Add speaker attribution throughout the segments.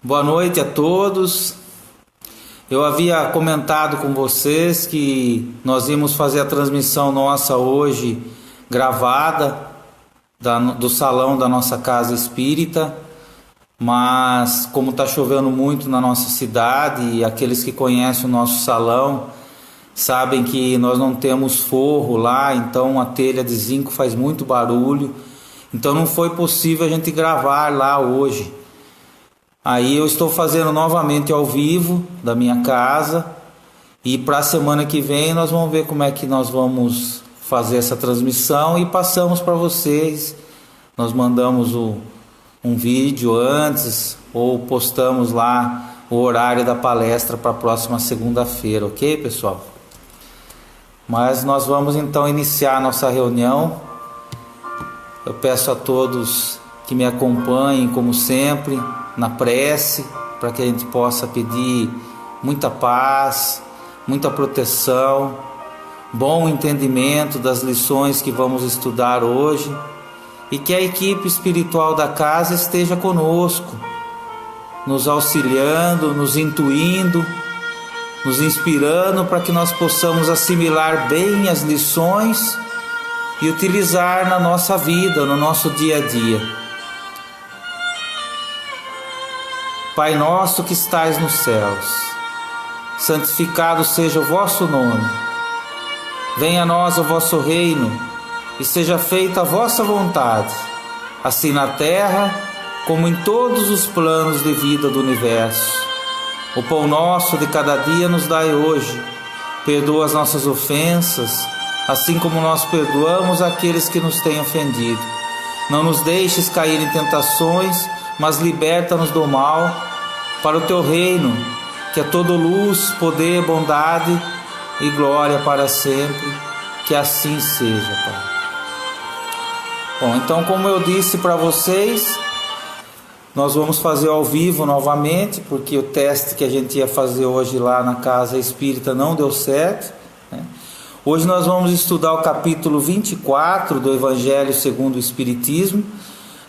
Speaker 1: Boa noite a todos. Eu havia comentado com vocês que nós íamos fazer a transmissão nossa hoje gravada do salão da nossa casa espírita, mas como está chovendo muito na nossa cidade e aqueles que conhecem o nosso salão sabem que nós não temos forro lá, então a telha de zinco faz muito barulho, então não foi possível a gente gravar lá hoje. Aí eu estou fazendo novamente ao vivo da minha casa e para a semana que vem nós vamos ver como é que nós vamos fazer essa transmissão e passamos para vocês. Nós mandamos um vídeo antes ou postamos lá o horário da palestra para a próxima segunda-feira, ok, pessoal? Mas nós vamos então iniciar a nossa reunião. Eu peço a todos que me acompanhem, como sempre, na prece, para que a gente possa pedir muita paz, muita proteção, bom entendimento das lições que vamos estudar hoje e que a equipe espiritual da casa esteja conosco, nos auxiliando, nos intuindo, nos inspirando para que nós possamos assimilar bem as lições e utilizar na nossa vida, no nosso dia a dia. Pai nosso que estais nos céus, santificado seja o vosso nome. Venha a nós o vosso reino e seja feita a vossa vontade, assim na terra como em todos os planos de vida do universo. O pão nosso de cada dia nos dai hoje. Perdoa as nossas ofensas, assim como nós perdoamos aqueles que nos têm ofendido. Não nos deixes cair em tentações, mas liberta-nos do mal, para o teu reino, que é toda luz, poder, bondade e glória para sempre, que assim seja, Pai. Bom, então como eu disse para vocês, nós vamos fazer ao vivo novamente, porque o teste que a gente ia fazer hoje lá na Casa Espírita não deu certo, né? Hoje nós vamos estudar o capítulo 24 do Evangelho segundo o Espiritismo.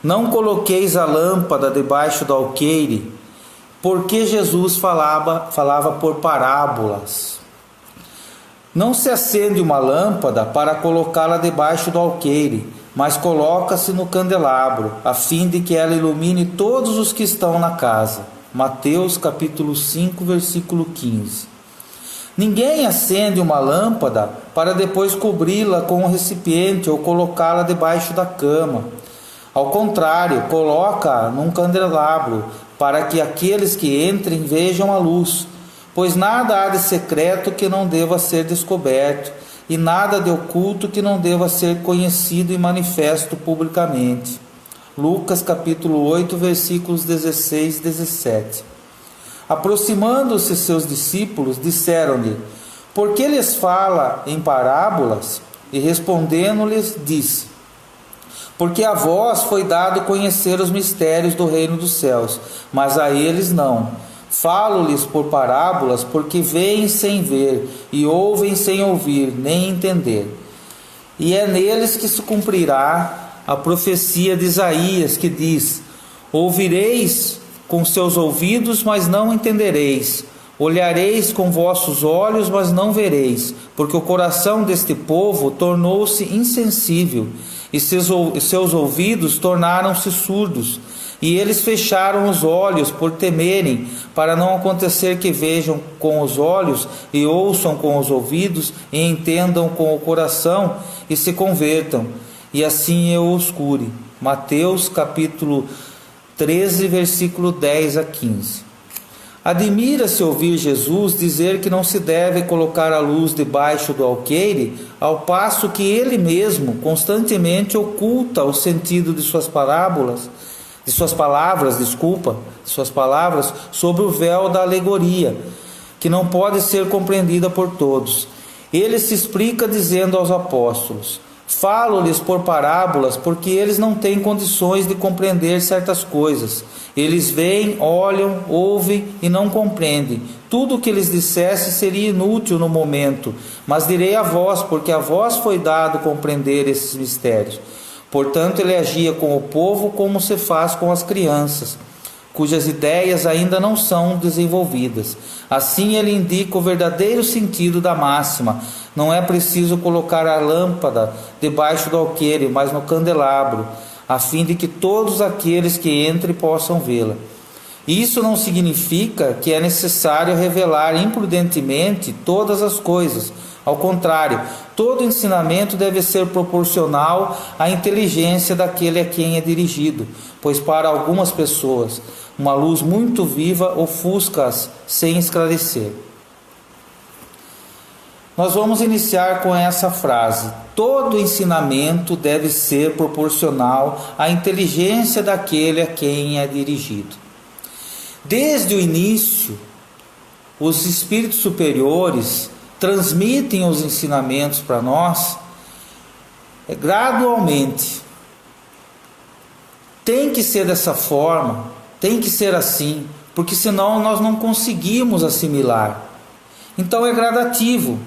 Speaker 1: Não coloqueis a lâmpada debaixo do alqueire, porque Jesus falava por parábolas. Não se acende uma lâmpada para colocá-la debaixo do alqueire, mas coloca-se no candelabro, a fim de que ela ilumine todos os que estão na casa. Mateus capítulo 5, versículo 15. Ninguém acende uma lâmpada para depois cobri-la com um recipiente ou colocá-la debaixo da cama. Ao contrário, coloca-a num candelabro, para que aqueles que entrem vejam a luz. Pois nada há de secreto que não deva ser descoberto, e nada de oculto que não deva ser conhecido e manifesto publicamente. Lucas capítulo 8, versículos 16 e 17. Aproximando-se seus discípulos, disseram-lhe: por que lhes fala em parábolas? E respondendo-lhes, disse: porque a vós foi dado conhecer os mistérios do reino dos céus, mas a eles não. Falo-lhes por parábolas, porque veem sem ver, e ouvem sem ouvir, nem entender. E é neles que se cumprirá a profecia de Isaías, que diz: ouvireis com seus ouvidos, mas não entendereis. Olhareis com vossos olhos, mas não vereis, porque o coração deste povo tornou-se insensível, e seus ouvidos tornaram-se surdos, e eles fecharam os olhos por temerem, para não acontecer que vejam com os olhos, e ouçam com os ouvidos, e entendam com o coração, e se convertam, e assim eu os cure. Mateus capítulo 13, versículo 10 a 15. Admira-se ouvir Jesus dizer que não se deve colocar a luz debaixo do alqueire, ao passo que ele mesmo constantemente oculta o sentido de suas palavras sobre o véu da alegoria, que não pode ser compreendida por todos. Ele se explica dizendo aos apóstolos: falo-lhes por parábolas, porque eles não têm condições de compreender certas coisas. Eles veem, olham, ouvem e não compreendem. Tudo o que lhes dissesse seria inútil no momento, mas direi a vós, porque a vós foi dado compreender esses mistérios. Portanto, ele agia com o povo como se faz com as crianças, cujas ideias ainda não são desenvolvidas. Assim ele indica o verdadeiro sentido da máxima: não é preciso colocar a lâmpada debaixo do alqueire, mas no candelabro, a fim de que todos aqueles que entrem possam vê-la. Isso não significa que é necessário revelar imprudentemente todas as coisas. Ao contrário, todo ensinamento deve ser proporcional à inteligência daquele a quem é dirigido, pois para algumas pessoas uma luz muito viva ofusca-as sem esclarecer. Nós vamos iniciar com essa frase: todo ensinamento deve ser proporcional à inteligência daquele a quem é dirigido. Desde o início, os espíritos superiores transmitem os ensinamentos para nós gradualmente. Tem que ser dessa forma, tem que ser assim, porque senão nós não conseguimos assimilar. Então é gradativo.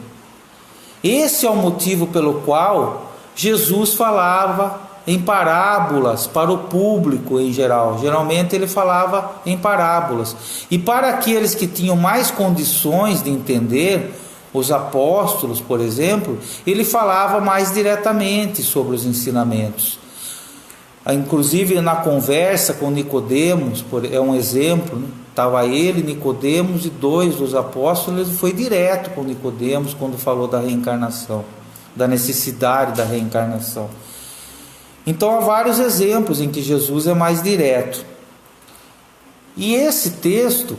Speaker 1: Esse é o motivo pelo qual Jesus falava em parábolas para o público em geral. Geralmente ele falava em parábolas. E para aqueles que tinham mais condições de entender, os apóstolos, por exemplo, ele falava mais diretamente sobre os ensinamentos. Inclusive na conversa com Nicodemos, é um exemplo, né? Estava ele, Nicodemos e 2 dos apóstolos. Ele foi direto com Nicodemos quando falou da reencarnação, da necessidade da reencarnação. Então há vários exemplos em que Jesus é mais direto. E esse texto,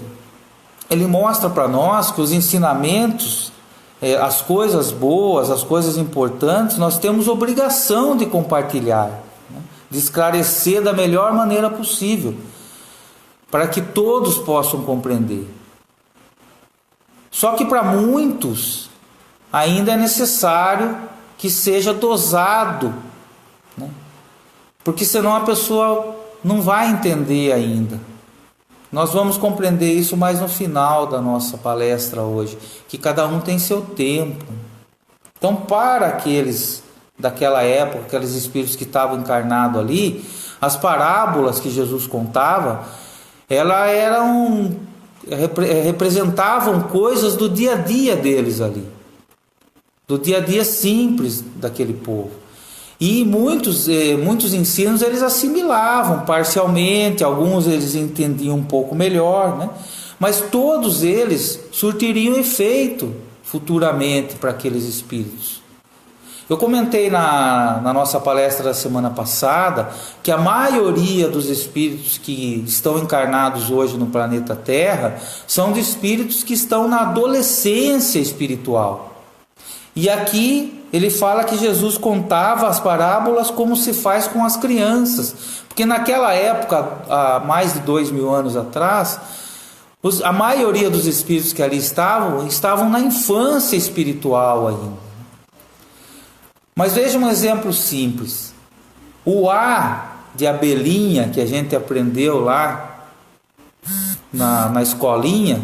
Speaker 1: ele mostra para nós que os ensinamentos, as coisas boas, as coisas importantes, nós temos obrigação de compartilhar, né? De esclarecer da melhor maneira possível, para que todos possam compreender. Só que para muitos ainda é necessário que seja dosado, né? Porque senão a pessoa não vai entender ainda. Nós vamos compreender isso mais no final da nossa palestra hoje, que cada um tem seu tempo. Então, para aqueles daquela época, aqueles espíritos que estavam encarnados ali, as parábolas que Jesus contava, elas representavam coisas do dia a dia deles ali, do dia a dia simples daquele povo. E muitos ensinos eles assimilavam parcialmente, alguns eles entendiam um pouco melhor, né? Mas todos eles surtiriam efeito futuramente para aqueles espíritos. Eu comentei na nossa palestra da semana passada que a maioria dos espíritos que estão encarnados hoje no planeta Terra são de espíritos que estão na adolescência espiritual. E aqui ele fala que Jesus contava as parábolas como se faz com as crianças, porque naquela época, há mais de 2000 anos atrás, a maioria dos espíritos que ali estavam na infância espiritual ainda. Mas veja um exemplo simples: o A de abelhinha que a gente aprendeu lá na escolinha,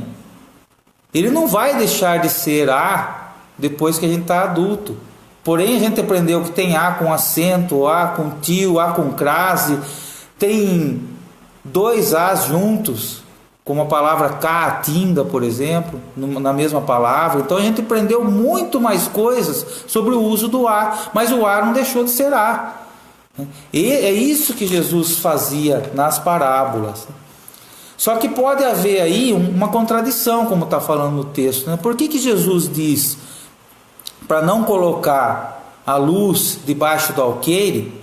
Speaker 1: ele não vai deixar de ser A depois que a gente está adulto. Porém, a gente aprendeu que tem A com acento, A com tio, A com crase, tem 2 As juntos, como a palavra caatinga, por exemplo, na mesma palavra. Então a gente aprendeu muito mais coisas sobre o uso do A, mas o A não deixou de ser A. E é isso que Jesus fazia nas parábolas. Só que pode haver aí uma contradição, como está falando no texto, né? Por que Jesus diz para não colocar a luz debaixo do alqueire,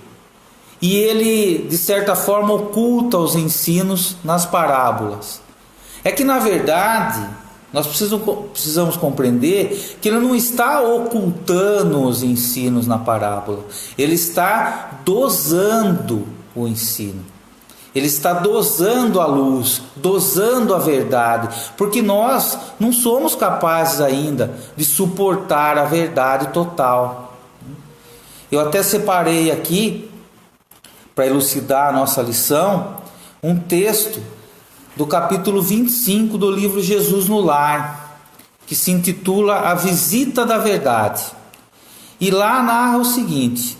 Speaker 1: e ele, de certa forma, oculta os ensinos nas parábolas? É que, na verdade, nós precisamos compreender que ele não está ocultando os ensinos na parábola, ele está dosando o ensino. Ele está dosando a luz, dosando a verdade, porque nós não somos capazes ainda de suportar a verdade total. Eu até separei aqui, para elucidar a nossa lição, um texto do capítulo 25 do livro Jesus no Lar, que se intitula A Visita da Verdade. E lá narra o seguinte: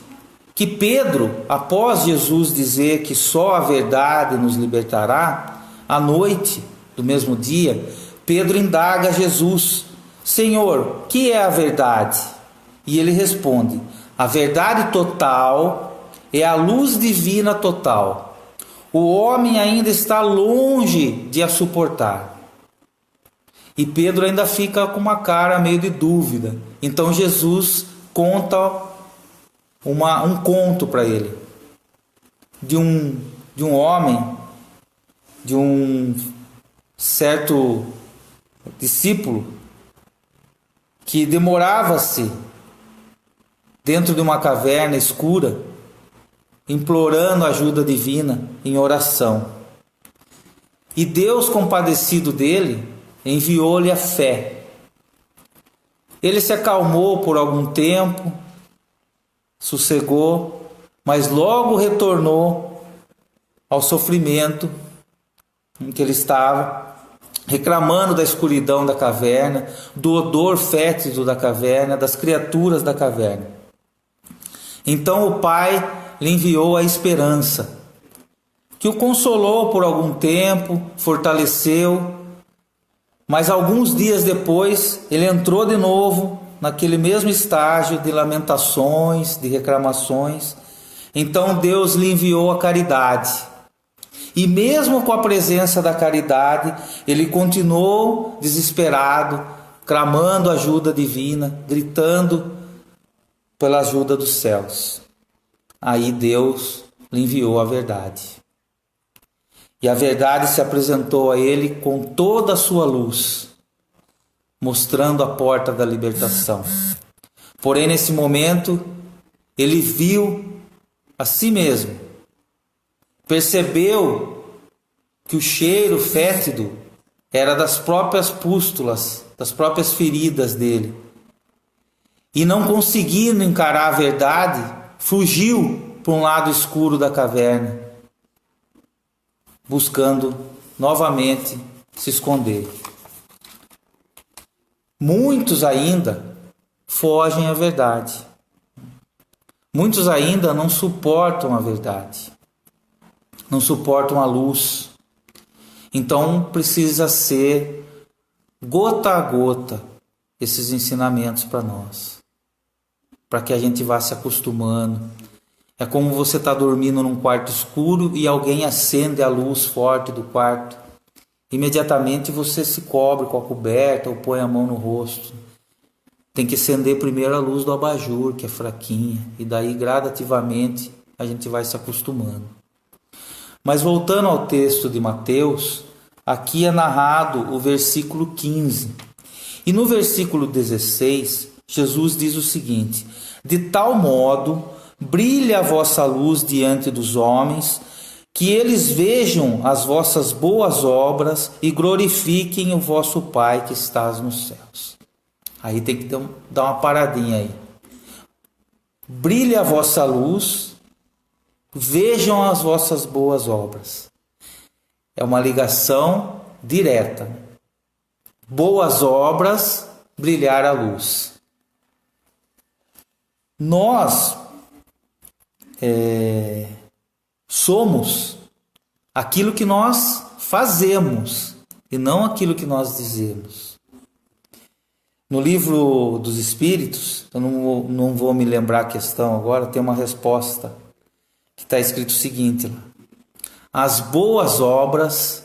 Speaker 1: que Pedro, após Jesus dizer que só a verdade nos libertará, à noite do mesmo dia, Pedro indaga a Jesus: Senhor, que é a verdade? E ele responde: a verdade total é a luz divina total. O homem ainda está longe de a suportar. E Pedro ainda fica com uma cara meio de dúvida. Então Jesus conta um conto para ele de um homem, de um certo discípulo que demorava-se dentro de uma caverna escura, implorando ajuda divina em oração. E Deus, compadecido dele, enviou-lhe a fé. Ele se acalmou por algum tempo, sossegou, mas logo retornou ao sofrimento em que ele estava, reclamando da escuridão da caverna, do odor fétido da caverna, das criaturas da caverna. Então o Pai lhe enviou a esperança, que o consolou por algum tempo, fortaleceu, mas alguns dias depois ele entrou de novo naquele mesmo estágio de lamentações, de reclamações. Então Deus lhe enviou a caridade. E mesmo com a presença da caridade, ele continuou desesperado, clamando ajuda divina, gritando pela ajuda dos céus. Aí Deus lhe enviou a verdade. E a verdade se apresentou a ele com toda a sua luz, mostrando a porta da libertação. Porém, nesse momento, ele viu a si mesmo, percebeu que o cheiro fétido era das próprias pústulas, das próprias feridas dele. E não conseguindo encarar a verdade, fugiu para um lado escuro da caverna, buscando novamente se esconder. Muitos ainda fogem à verdade. Muitos ainda não suportam a verdade, não suportam a luz. Então precisa ser gota a gota esses ensinamentos para nós, para que a gente vá se acostumando. É como você está dormindo num quarto escuro e alguém acende a luz forte do quarto. Imediatamente você se cobre com a coberta ou põe a mão no rosto. Tem que acender primeiro a luz do abajur, que é fraquinha, e daí gradativamente a gente vai se acostumando. Mas voltando ao texto de Mateus, aqui é narrado o versículo 15. E no versículo 16, Jesus diz o seguinte: de tal modo brilhe a vossa luz diante dos homens, que eles vejam as vossas boas obras e glorifiquem o vosso Pai que estás nos céus. Aí tem que dar uma paradinha aí. Brilhe a vossa luz, vejam as vossas boas obras. É uma ligação direta. Boas obras, brilhar a luz. Nós somos aquilo que nós fazemos e não aquilo que nós dizemos. No livro dos Espíritos, eu não vou me lembrar a questão agora, tem uma resposta que está escrito o seguinte lá: as boas obras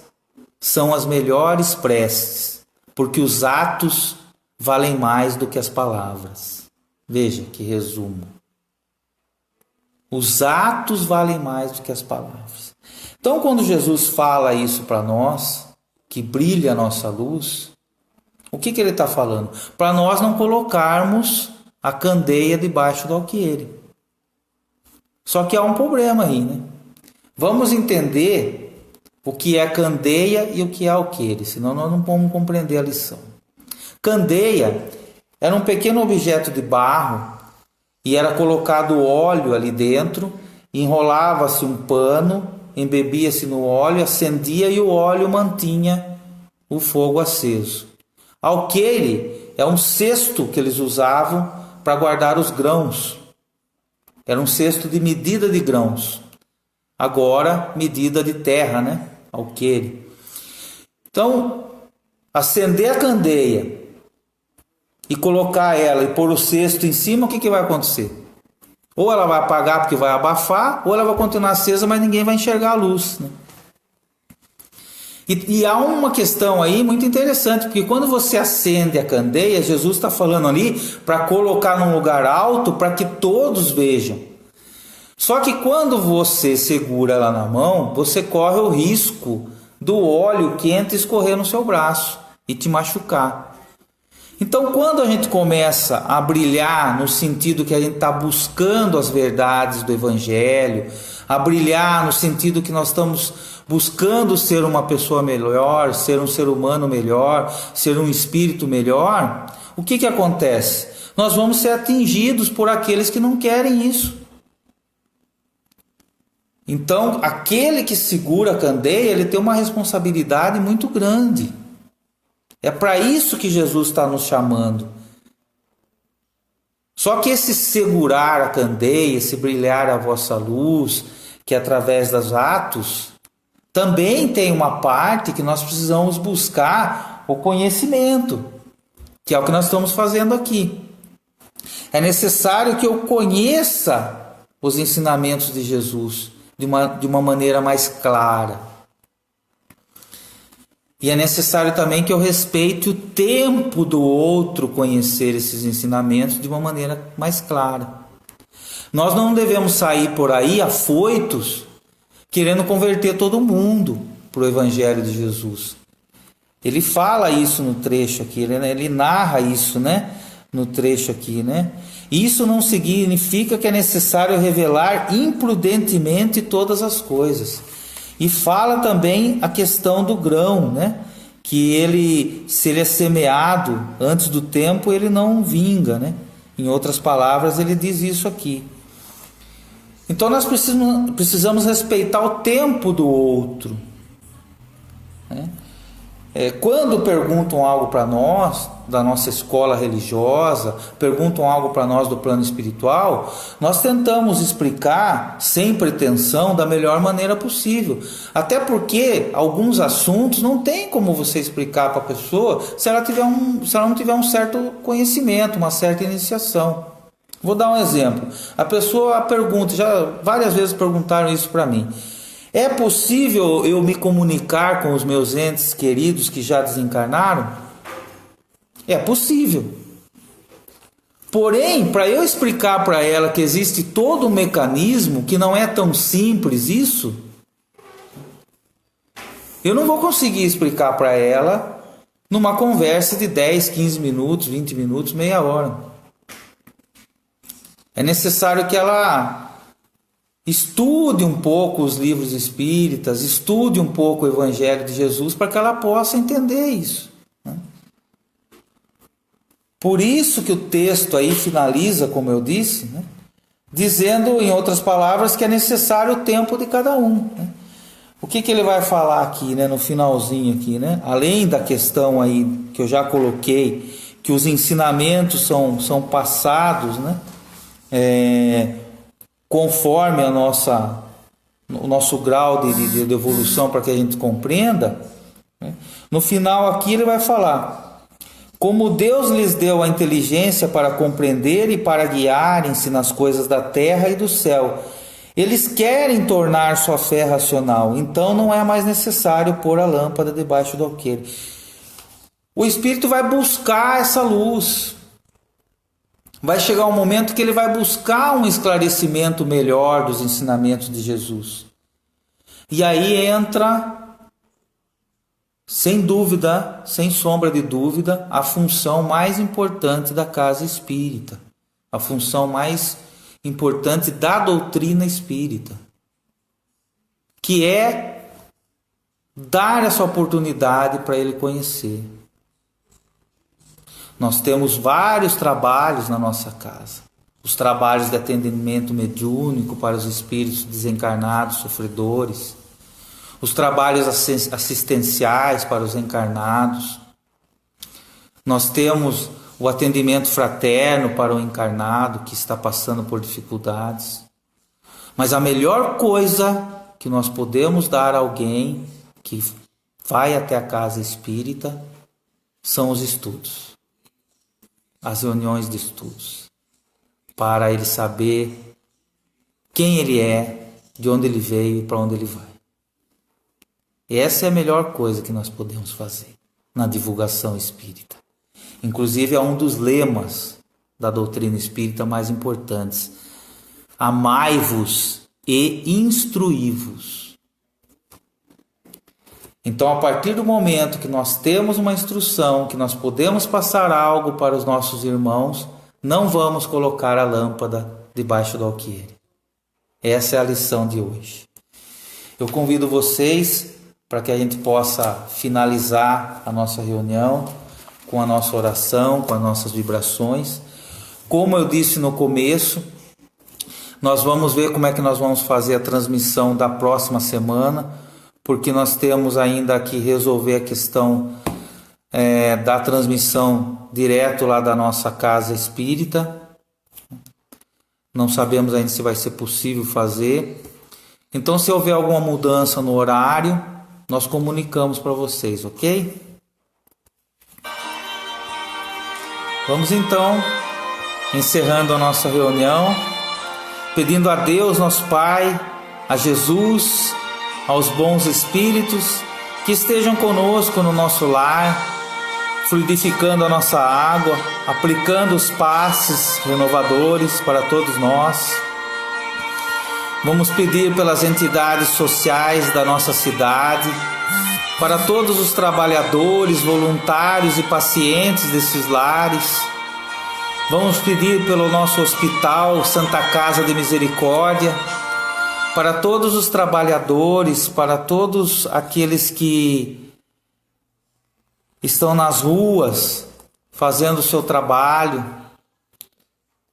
Speaker 1: são as melhores preces, porque os atos valem mais do que as palavras. Veja que resumo. Os atos valem mais do que as palavras. Então, quando Jesus fala isso para nós, que brilha a nossa luz, o que ele está falando? Para nós não colocarmos a candeia debaixo do alqueire. Só que há um problema aí, né? Vamos entender o que é candeia e o que é alqueire, senão nós não vamos compreender a lição. Candeia era um pequeno objeto de barro e era colocado óleo ali dentro, enrolava-se um pano, embebia-se no óleo, acendia e o óleo mantinha o fogo aceso. Alqueire é um cesto que eles usavam para guardar os grãos. Era um cesto de medida de grãos. Agora, medida de terra, né? Alqueire. Então, acender a candeia e colocar ela e pôr o cesto em cima, o que vai acontecer? Ou ela vai apagar porque vai abafar, ou ela vai continuar acesa, mas ninguém vai enxergar a luz, né? E há uma questão aí muito interessante, porque quando você acende a candeia, Jesus está falando ali para colocar num lugar alto para que todos vejam. Só que quando você segura ela na mão, você corre o risco do óleo quente escorrer no seu braço e te machucar. Então, quando a gente começa a brilhar no sentido que a gente está buscando as verdades do Evangelho, a brilhar no sentido que nós estamos buscando ser uma pessoa melhor, ser um ser humano melhor, ser um espírito melhor, o que acontece? Nós vamos ser atingidos por aqueles que não querem isso. Então, aquele que segura a candeia, ele tem uma responsabilidade muito grande. É para isso que Jesus está nos chamando. Só que esse segurar a candeia, esse brilhar a vossa luz, que é através dos atos, também tem uma parte que nós precisamos buscar o conhecimento, que é o que nós estamos fazendo aqui. É necessário que eu conheça os ensinamentos de Jesus de uma maneira mais clara. E é necessário também que eu respeite o tempo do outro conhecer esses ensinamentos de uma maneira mais clara. Nós não devemos sair por aí afoitos, querendo converter todo mundo para o Evangelho de Jesus. Ele fala isso no trecho aqui, ele narra isso, né? No trecho aqui, né? Isso não significa que é necessário revelar imprudentemente todas as coisas. E fala também a questão do grão, né? Que ele, se ele é semeado antes do tempo, ele não vinga, né? Em outras palavras, ele diz isso aqui. Então nós precisamos respeitar o tempo do outro, né? Quando perguntam algo para nós, da nossa escola religiosa, perguntam algo para nós do plano espiritual, nós tentamos explicar, sem pretensão, da melhor maneira possível. Até porque alguns assuntos não tem como você explicar para a pessoa se ela não tiver um certo conhecimento, uma certa iniciação. Vou dar um exemplo. A pessoa pergunta, já várias vezes perguntaram isso para mim: é possível eu me comunicar com os meus entes queridos que já desencarnaram? É possível. Porém, para eu explicar para ela que existe todo um mecanismo, que não é tão simples isso, eu não vou conseguir explicar para ela numa conversa de 10, 15 minutos, 20 minutos, meia hora. É necessário que ela estude um pouco os livros espíritas, estude um pouco o Evangelho de Jesus para que ela possa entender isso, né? Por isso que o texto aí finaliza, como eu disse, né? Dizendo, em outras palavras, que é necessário o tempo de cada um, né? O que ele vai falar aqui, né, no finalzinho aqui, né? Além da questão aí que eu já coloquei, que os ensinamentos são passados, né? Conforme o nosso grau de evolução, para que a gente compreenda, né? No final aqui ele vai falar: como Deus lhes deu a inteligência para compreender e para guiarem-se nas coisas da terra e do céu, eles querem tornar sua fé racional, então não é mais necessário pôr a lâmpada debaixo do alqueire. O Espírito vai buscar essa luz. Vai chegar um momento que ele vai buscar um esclarecimento melhor dos ensinamentos de Jesus. E aí entra, sem dúvida, sem sombra de dúvida, a função mais importante da casa espírita. A função mais importante da doutrina espírita. Que é dar essa oportunidade para ele conhecer. Nós temos vários trabalhos na nossa casa. Os trabalhos de atendimento mediúnico para os espíritos desencarnados, sofredores. Os trabalhos assistenciais para os encarnados. Nós temos o atendimento fraterno para o encarnado que está passando por dificuldades. Mas a melhor coisa que nós podemos dar a alguém que vai até a casa espírita são os estudos, as reuniões de estudos, para ele saber quem ele é, de onde ele veio e para onde ele vai. E essa é a melhor coisa que nós podemos fazer na divulgação espírita. Inclusive é um dos lemas da doutrina espírita mais importantes: amai-vos e instruí-vos. Então, a partir do momento que nós temos uma instrução, que nós podemos passar algo para os nossos irmãos, não vamos colocar a lâmpada debaixo do alqueire. Essa é a lição de hoje. Eu convido vocês para que a gente possa finalizar a nossa reunião com a nossa oração, com as nossas vibrações. Como eu disse no começo, nós vamos ver como é que nós vamos fazer a transmissão da próxima semana, porque nós temos ainda que resolver a questão da transmissão direto lá da nossa casa espírita. Não sabemos ainda se vai ser possível fazer. Então, se houver alguma mudança no horário, nós comunicamos para vocês, ok? Vamos então encerrando a nossa reunião, pedindo a Deus, nosso Pai, a Jesus, aos bons espíritos que estejam conosco no nosso lar, fluidificando a nossa água, aplicando os passes renovadores para todos nós. Vamos pedir pelas entidades sociais da nossa cidade, para todos os trabalhadores, voluntários e pacientes desses lares. Vamos pedir pelo nosso hospital Santa Casa de Misericórdia, para todos os trabalhadores, para todos aqueles que estão nas ruas fazendo o seu trabalho,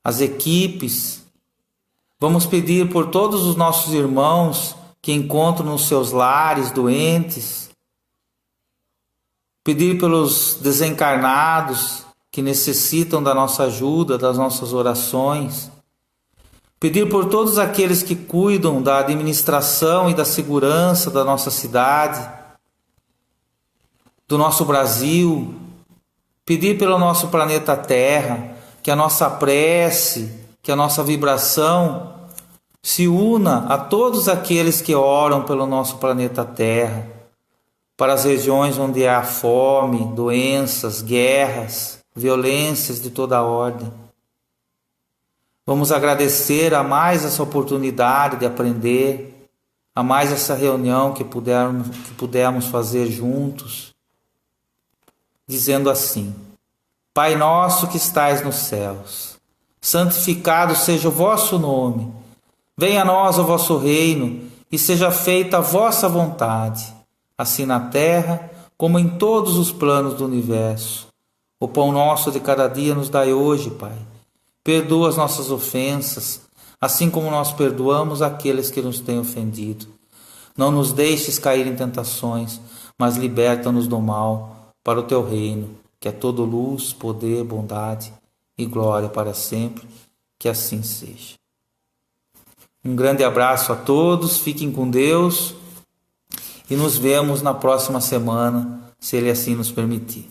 Speaker 1: as equipes. Vamos pedir por todos os nossos irmãos que encontram nos seus lares doentes. Pedir pelos desencarnados que necessitam da nossa ajuda, das nossas orações. Pedir por todos aqueles que cuidam da administração e da segurança da nossa cidade, do nosso Brasil. Pedir pelo nosso planeta Terra, que a nossa prece, que a nossa vibração se una a todos aqueles que oram pelo nosso planeta Terra, para as regiões onde há fome, doenças, guerras, violências de toda ordem. Vamos agradecer a mais essa oportunidade de aprender, a mais essa reunião que pudermos fazer juntos, dizendo assim: Pai nosso que estais nos céus, santificado seja o vosso nome, venha a nós o vosso reino e seja feita a vossa vontade, assim na terra como em todos os planos do universo. O pão nosso de cada dia nos dai hoje, Pai. Perdoa as nossas ofensas, assim como nós perdoamos aqueles que nos têm ofendido. Não nos deixes cair em tentações, mas liberta-nos do mal, para o teu reino, que é todo luz, poder, bondade e glória para sempre. Que assim seja. Um grande abraço a todos, fiquem com Deus e nos vemos na próxima semana, se Ele assim nos permitir.